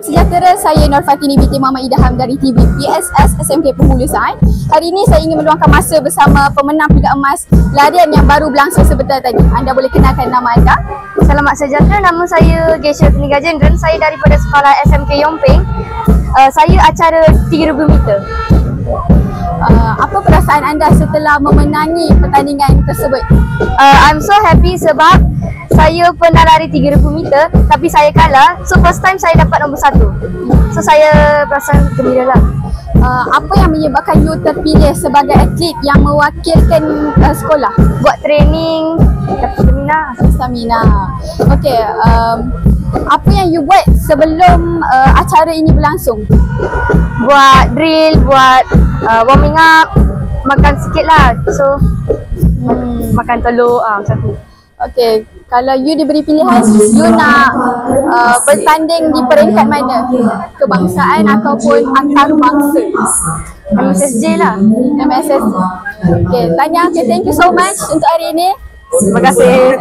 Sejahtera, saya Nur Fatini binti Muhammad Idham dari TV PSS SMK Penghulusan. Hari ini saya ingin meluangkan masa bersama pemenang pingat emas larian yang baru berlangsung sebentar tadi. Anda boleh kenalkan nama anda? Selamat sejahtera, nama saya Gesha Tenigajendran. Saya daripada sekolah SMK Yomping. Saya acara 3000 meter. Apa perasaan anda setelah memenangi pertandingan tersebut? I'm so happy sebab saya pernah lari 3000 meter tapi saya kalah. So first time saya dapat nombor 1. So saya perasan gembira lah. Apa yang menyebabkan you terpilih sebagai atlet yang mewakilkan sekolah? Buat training, dapat stamina. Okey, apa yang you buat sebelum acara ini berlangsung? Buat drill, buat warming up, makan sikit lah. So makan telur macam tu. Okey, kalau you diberi pilihan, you nak bertanding di peringkat mana? Kebangsaan ataupun antarabangsa? MSSJ lah. MSSJ. Okey, tanya. Okay, thank you so much untuk hari ini. Terima kasih.